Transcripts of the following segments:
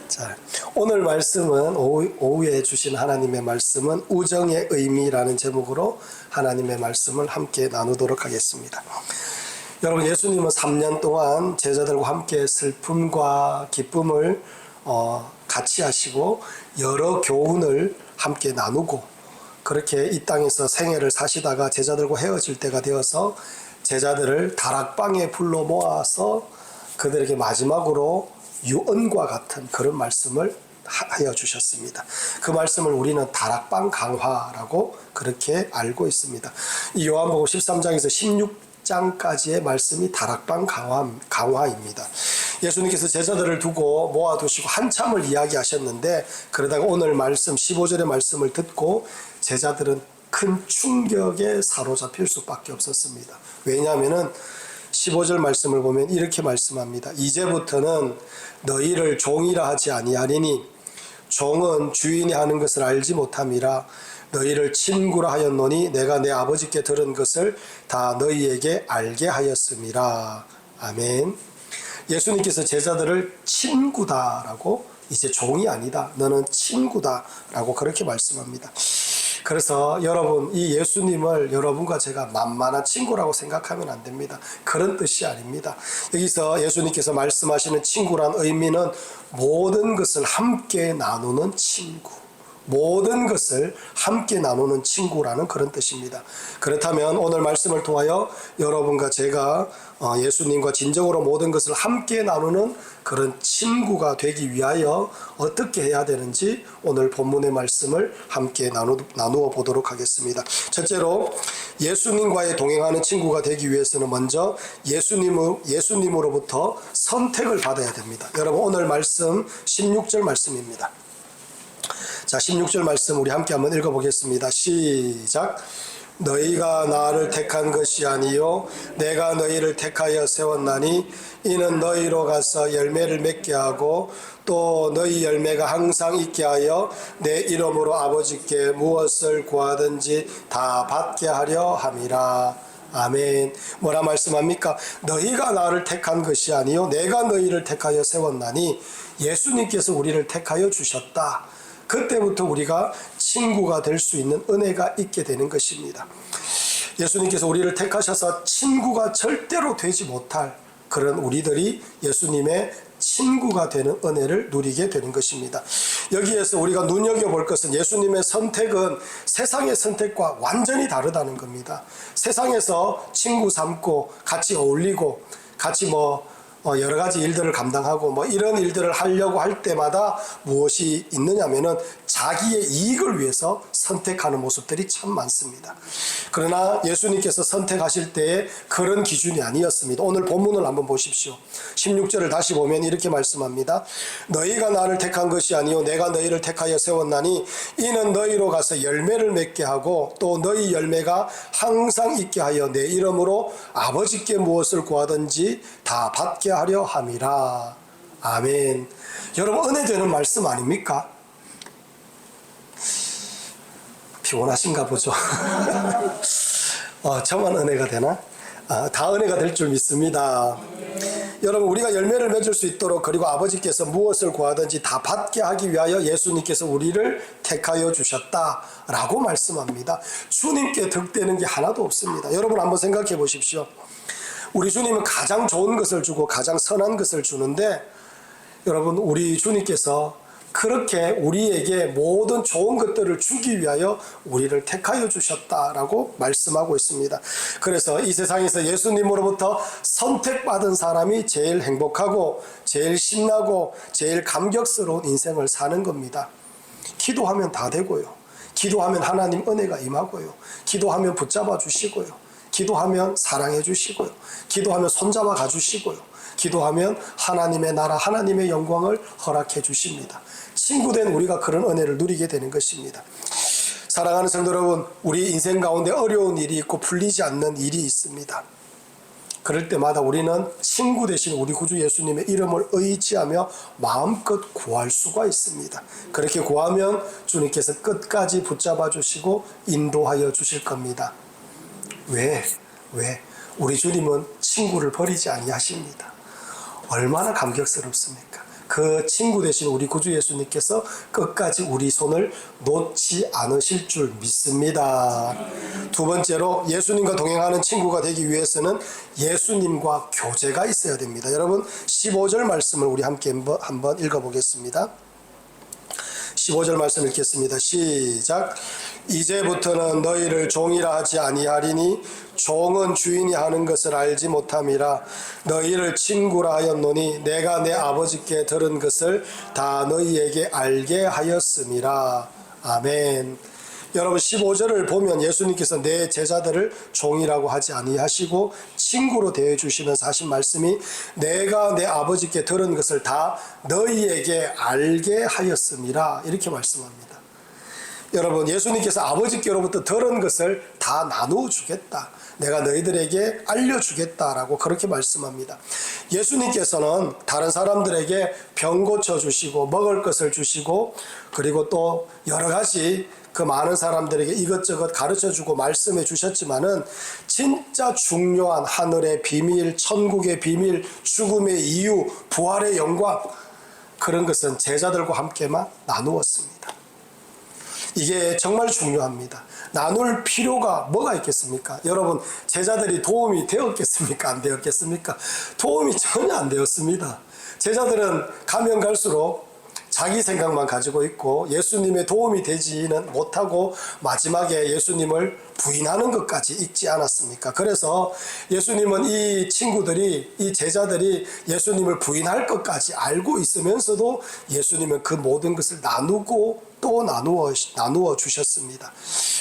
자, 오늘 말씀은 오후에 주신 하나님의 말씀은 우정의 의미라는 제목으로 하나님의 말씀을 함께 나누도록 하겠습니다. 여러분, 예수님은 3년 동안 제자들과 함께 슬픔과 기쁨을 같이 하시고 여러 교훈을 함께 나누고 그렇게 이 땅에서 생애를 사시다가 제자들과 헤어질 때가 되어서 제자들을 다락방에 불러 모아서 그들에게 마지막으로 유언과 같은 그런 말씀을 하여 주셨습니다. 그 말씀을 우리는 다락방 강화라고 그렇게 알고 있습니다. 이 요한복음 13장에서 16장까지의 말씀이 다락방 강화입니다. 예수님께서 제자들을 두고 모아두시고 한참을 이야기하셨는데 그러다가 오늘 말씀 15절의 말씀을 듣고 제자들은 큰 충격에 사로잡힐 수밖에 없었습니다. 왜냐하면 15절 말씀을 보면 이렇게 말씀합니다. 이제부터는 너희를 종이라 하지 아니하리니 종은 주인이 하는 것을 알지 못함이라 너희를 친구라 하였노니 내가 내 아버지께 들은 것을 다 너희에게 알게 하였음이라. 아멘. 예수님께서 제자들을 친구다라고, 이제 종이 아니다, 너는 친구다라고 그렇게 말씀합니다. 그래서 여러분, 이 예수님을 여러분과 제가 만만한 친구라고 생각하면 안 됩니다. 그런 뜻이 아닙니다. 여기서 예수님께서 말씀하시는 친구란 의미는 모든 것을 함께 나누는 친구, 모든 것을 함께 나누는 친구라는 그런 뜻입니다. 그렇다면 오늘 말씀을 통하여 여러분과 제가 예수님과 진정으로 모든 것을 함께 나누는 그런 친구가 되기 위하여 어떻게 해야 되는지 오늘 본문의 말씀을 함께 나누어 보도록 하겠습니다. 첫째로 예수님과의 동행하는 친구가 되기 위해서는 먼저 예수님으로부터 선택을 받아야 됩니다. 여러분, 오늘 말씀 16절 말씀입니다. 자, 16절 말씀 우리 함께 한번 읽어보겠습니다. 시작. 너희가 나를 택한 것이 아니요 내가 너희를 택하여 세웠나니 이는 너희로 가서 열매를 맺게 하고 또 너희 열매가 항상 있게 하여 내 이름으로 아버지께 무엇을 구하든지 다 받게 하려 함이라. 아멘. 뭐라 말씀합니까? 너희가 나를 택한 것이 아니요 내가 너희를 택하여 세웠나니 예수님께서 우리를 택하여 주셨다. 그때부터 우리가 친구가 될 수 있는 은혜가 있게 되는 것입니다. 예수님께서 우리를 택하셔서 친구가 절대로 되지 못할 그런 우리들이 예수님의 친구가 되는 은혜를 누리게 되는 것입니다. 여기에서 우리가 눈여겨볼 것은 예수님의 선택은 세상의 선택과 완전히 다르다는 겁니다. 세상에서 친구 삼고 같이 어울리고 같이 여러 가지 일들을 감당하고 이런 일들을 하려고 할 때마다 무엇이 있느냐면은 자기의 이익을 위해서 선택하는 모습들이 참 많습니다. 그러나 예수님께서 선택하실 때에 그런 기준이 아니었습니다. 오늘 본문을 한번 보십시오. 16절을 다시 보면 이렇게 말씀합니다. 너희가 나를 택한 것이 아니요 내가 너희를 택하여 세웠나니 이는 너희로 가서 열매를 맺게 하고 또 너희 열매가 항상 있게 하여 내 이름으로 아버지께 무엇을 구하든지 다 받게 하려 함이라. 아멘. 여러분, 은혜 되는 말씀 아닙니까? 피곤하신가 보죠. 저만 은혜가 되나? 다 은혜가 될 줄 믿습니다. 여러분, 우리가 열매를 맺을 수 있도록 그리고 아버지께서 무엇을 구하든지 다 받게 하기 위하여 예수님께서 우리를 택하여 주셨다라고 말씀합니다. 주님께 득되는 게 하나도 없습니다. 여러분, 한번 생각해 보십시오. 우리 주님은 가장 좋은 것을 주고 가장 선한 것을 주는데 여러분, 우리 주님께서 그렇게 우리에게 모든 좋은 것들을 주기 위하여 우리를 택하여 주셨다라고 말씀하고 있습니다. 그래서 이 세상에서 예수님으로부터 선택받은 사람이 제일 행복하고 제일 신나고 제일 감격스러운 인생을 사는 겁니다. 기도하면 다 되고요. 기도하면 하나님 은혜가 임하고요. 기도하면 붙잡아 주시고요. 기도하면 사랑해 주시고요. 기도하면 손잡아 가주시고요. 기도하면 하나님의 나라, 하나님의 영광을 허락해 주십니다. 친구된 우리가 그런 은혜를 누리게 되는 것입니다. 사랑하는 성도 여러분, 우리 인생 가운데 어려운 일이 있고 풀리지 않는 일이 있습니다. 그럴 때마다 우리는 친구 되신 우리 구주 예수님의 이름을 의지하며 마음껏 구할 수가 있습니다. 그렇게 구하면 주님께서 끝까지 붙잡아 주시고 인도하여 주실 겁니다. 왜? 우리 주님은 친구를 버리지 아니하십니다. 얼마나 감격스럽습니까? 그 친구 되신 우리 구주 예수님께서 끝까지 우리 손을 놓지 않으실 줄 믿습니다. 두 번째로 예수님과 동행하는 친구가 되기 위해서는 예수님과 교제가 있어야 됩니다. 여러분 15절 말씀을 우리 함께 한번 읽어보겠습니다. 15절 말씀 읽겠습니다. 시작. 이제부터는 너희를 종이라 하지 아니하리니 종은 주인이 하는 것을 알지 못함이라. 너희를 친구라 하였노니 내가 내 아버지께 들은 것을 다 너희에게 알게 하였음이라. 아멘. 여러분 15절을 보면 예수님께서 내 제자들을 종이라고 하지 아니하시고 친구로 대해주시면서 하신 말씀이 내가 내 아버지께 들은 것을 다 너희에게 알게 하였음이라 이렇게 말씀합니다. 여러분 예수님께서 아버지께로부터 들은 것을 다 나누어 주겠다. 내가 너희들에게 알려주겠다라고 그렇게 말씀합니다. 예수님께서는 다른 사람들에게 병 고쳐주시고 먹을 것을 주시고 그리고 또 여러 가지 그 많은 사람들에게 이것저것 가르쳐주고 말씀해 주셨지만은 진짜 중요한 하늘의 비밀, 천국의 비밀, 죽음의 이유, 부활의 영광 그런 것은 제자들과 함께만 나누었습니다. 이게 정말 중요합니다. 나눌 필요가 뭐가 있겠습니까? 여러분 제자들이 도움이 되었겠습니까? 안 되었겠습니까? 도움이 전혀 안 되었습니다. 제자들은 가면 갈수록 자기 생각만 가지고 있고 예수님의 도움이 되지는 못하고 마지막에 예수님을 부인하는 것까지 있지 않았습니까? 그래서 예수님은 이 친구들이 이 제자들이 예수님을 부인할 것까지 알고 있으면서도 예수님은 그 모든 것을 나누고 또 나누어 주셨습니다.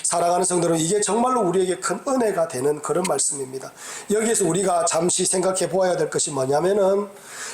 사랑하는 성도는 이게 정말로 우리에게 큰 은혜가 되는 그런 말씀입니다. 여기에서 우리가 잠시 생각해 보아야 될 것이 뭐냐면은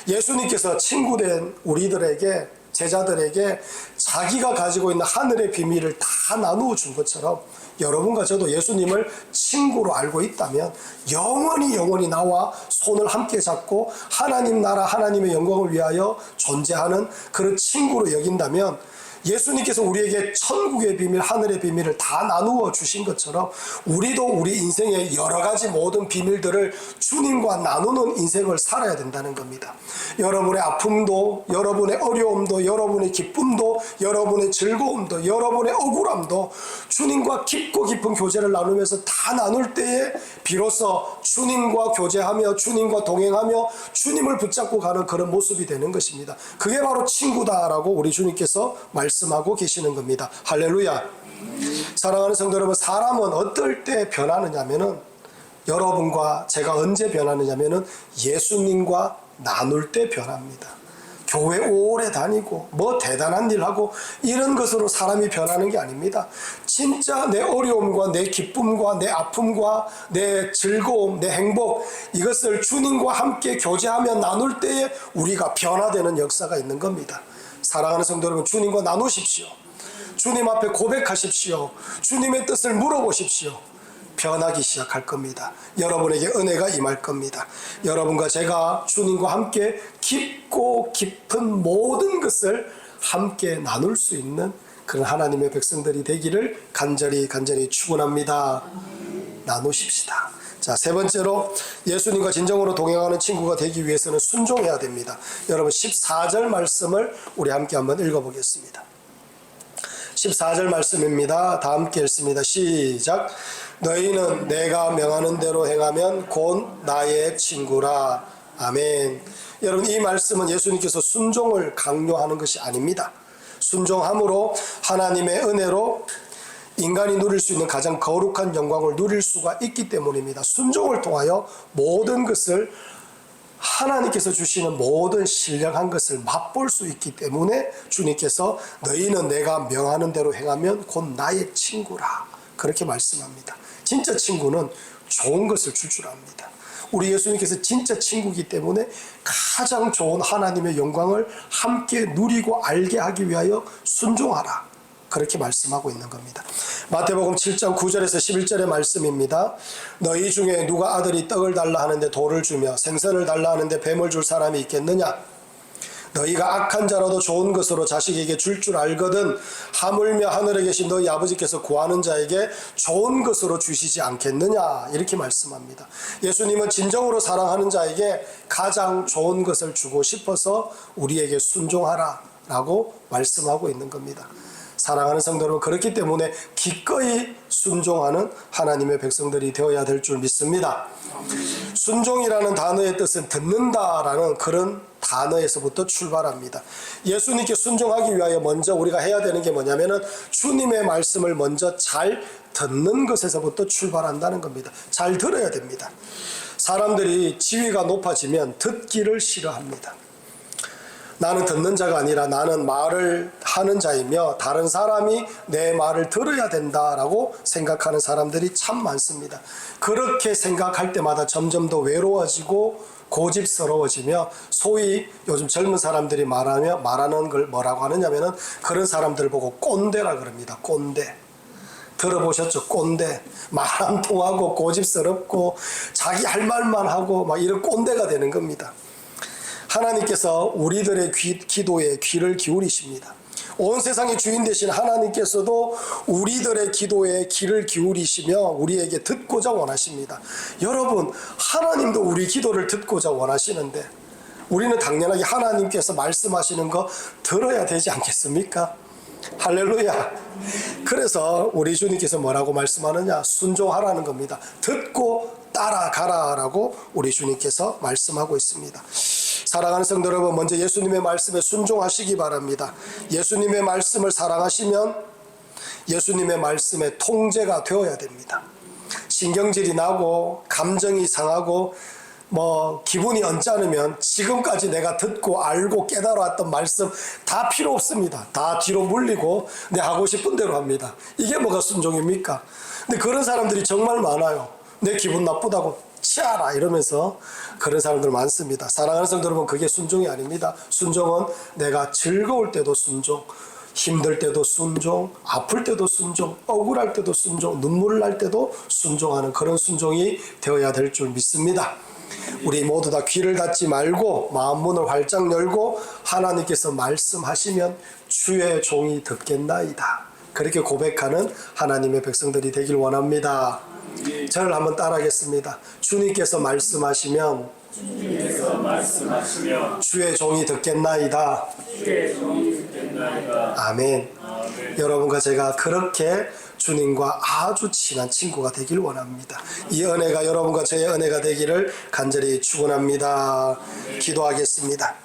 예수님께서 친구된 우리들에게 제자들에게 자기가 가지고 있는 하늘의 비밀을 다 나누어 준 것처럼 여러분과 저도 예수님을 친구로 알고 있다면 영원히 나와 손을 함께 잡고 하나님 나라 하나님의 영광을 위하여 존재하는 그런 친구로 여긴다면 예수님께서 우리에게 천국의 비밀, 하늘의 비밀을 다 나누어 주신 것처럼 우리도 우리 인생의 여러 가지 모든 비밀들을 주님과 나누는 인생을 살아야 된다는 겁니다. 여러분의 아픔도, 여러분의 어려움도, 여러분의 기쁨도, 여러분의 즐거움도, 여러분의 억울함도 주님과 깊고 깊은 교제를 나누면서 다 나눌 때에 비로소 주님과 교제하며 주님과 동행하며 주님을 붙잡고 가는 그런 모습이 되는 것입니다. 그게 바로 친구다라고 우리 주님께서 말씀하고 계시는 겁니다. 할렐루야. 사랑하는 성도 여러분, 사람은 어떨 때 변하느냐면은 여러분과 제가 언제 변하느냐면은 예수님과 나눌 때 변합니다. 교회 오래 다니고 뭐 대단한 일 하고 이런 것으로 사람이 변하는 게 아닙니다. 진짜 내 어려움과 내 기쁨과 내 아픔과 내 즐거움, 내 행복 이것을 주님과 함께 교제하며 나눌 때에 우리가 변화되는 역사가 있는 겁니다. 사랑하는 성도 여러분, 주님과 나누십시오. 주님 앞에 고백하십시오. 주님의 뜻을 물어보십시오. 변하기 시작할 겁니다. 여러분에게 은혜가 임할 겁니다. 여러분과 제가 주님과 함께 깊고 깊은 모든 것을 함께 나눌 수 있는 그런 하나님의 백성들이 되기를 간절히 축원합니다. 나누십시다. 자, 세 번째로 예수님과 진정으로 동행하는 친구가 되기 위해서는 순종해야 됩니다. 여러분 14절 말씀을 우리 함께 한번 읽어보겠습니다. 14절 말씀입니다. 다 함께 읽습니다. 시작. 너희는 내가 명하는 대로 행하면 곧 나의 친구라. 아멘. 여러분 이 말씀은 예수님께서 순종을 강요하는 것이 아닙니다. 순종함으로 하나님의 은혜로 인간이 누릴 수 있는 가장 거룩한 영광을 누릴 수가 있기 때문입니다. 순종을 통하여 모든 것을 하나님께서 주시는 모든 신령한 것을 맛볼 수 있기 때문에 주님께서 너희는 내가 명하는 대로 행하면 곧 나의 친구라 그렇게 말씀합니다. 진짜 친구는 좋은 것을 줄 압니다. 우리 예수님께서 진짜 친구이기 때문에 가장 좋은 하나님의 영광을 함께 누리고 알게 하기 위하여 순종하라 그렇게 말씀하고 있는 겁니다. 마태복음 7장 9절에서 11절의 말씀입니다. 너희 중에 누가 아들이 떡을 달라 하는데 돌을 주며 생선을 달라 하는데 뱀을 줄 사람이 있겠느냐? 너희가 악한 자라도 좋은 것으로 자식에게 줄 줄 알거든 하물며 하늘에 계신 너희 아버지께서 구하는 자에게 좋은 것으로 주시지 않겠느냐 이렇게 말씀합니다. 예수님은 진정으로 사랑하는 자에게 가장 좋은 것을 주고 싶어서 우리에게 순종하라 라고 말씀하고 있는 겁니다. 사랑하는 성도 여러분, 그렇기 때문에 기꺼이 순종하는 하나님의 백성들이 되어야 될 줄 믿습니다. 순종이라는 단어의 뜻은 듣는다라는 그런 단어에서부터 출발합니다. 예수님께 순종하기 위하여 먼저 우리가 해야 되는 게 뭐냐면은 주님의 말씀을 먼저 잘 듣는 것에서부터 출발한다는 겁니다. 잘 들어야 됩니다. 사람들이 지위가 높아지면 듣기를 싫어합니다. 나는 듣는 자가 아니라 나는 말을 하는 자이며 다른 사람이 내 말을 들어야 된다라고 생각하는 사람들이 참 많습니다. 그렇게 생각할 때마다 점점 더 외로워지고 고집스러워지며 소위 요즘 젊은 사람들이 말하는 걸 뭐라고 하느냐면은 그런 사람들을 보고 꼰대라 그럽니다. 꼰대. 들어보셨죠? 꼰대. 말 안 통하고 고집스럽고 자기 할 말만 하고 막 이런 꼰대가 되는 겁니다. 하나님께서 우리들의 기도에 귀를 기울이십니다. 온 세상의 주인 되신 하나님께서도 우리들의 기도에 귀를 기울이시며 우리에게 듣고자 원하십니다. 여러분, 하나님도 우리 기도를 듣고자 원하시는데 우리는 당연하게 하나님께서 말씀하시는 거 들어야 되지 않겠습니까? 할렐루야. 그래서 우리 주님께서 뭐라고 말씀하느냐? 순종하라는 겁니다. 듣고 따라가라라고 우리 주님께서 말씀하고 있습니다. 사랑하는 성도 여러분, 먼저 예수님의 말씀에 순종하시기 바랍니다. 예수님의 말씀을 사랑하시면 예수님의 말씀에 통제가 되어야 됩니다. 신경질이 나고 감정이 상하고 기분이 언짢으면 지금까지 내가 듣고 알고 깨달아왔던 말씀 다 필요 없습니다. 다 뒤로 물리고 내 하고 싶은 대로 합니다. 이게 뭐가 순종입니까? 근데 그런 사람들이 정말 많아요. 내 기분 나쁘다고 치아라 이러면서 그런 사람들 많습니다. 사랑하는 성도 여러분, 그게 순종이 아닙니다. 순종은 내가 즐거울 때도 순종, 힘들 때도 순종, 아플 때도 순종, 억울할 때도 순종, 눈물 날 때도 순종하는 그런 순종이 되어야 될 줄 믿습니다. 우리 모두 다 귀를 닫지 말고 마음 문을 활짝 열고 하나님께서 말씀하시면 주의 종이 듣겠나이다. 그렇게 고백하는 하나님의 백성들이 되길 원합니다. 저를 한번 따라하겠습니다. 주님께서 말씀하시면 주의 종이 듣겠나이다. 아멘. 여러분과 제가 그렇게 주님과 아주 친한 친구가 되길 원합니다. 이 은혜가 여러분과 저의 은혜가 되기를 간절히 축원합니다. 기도하겠습니다.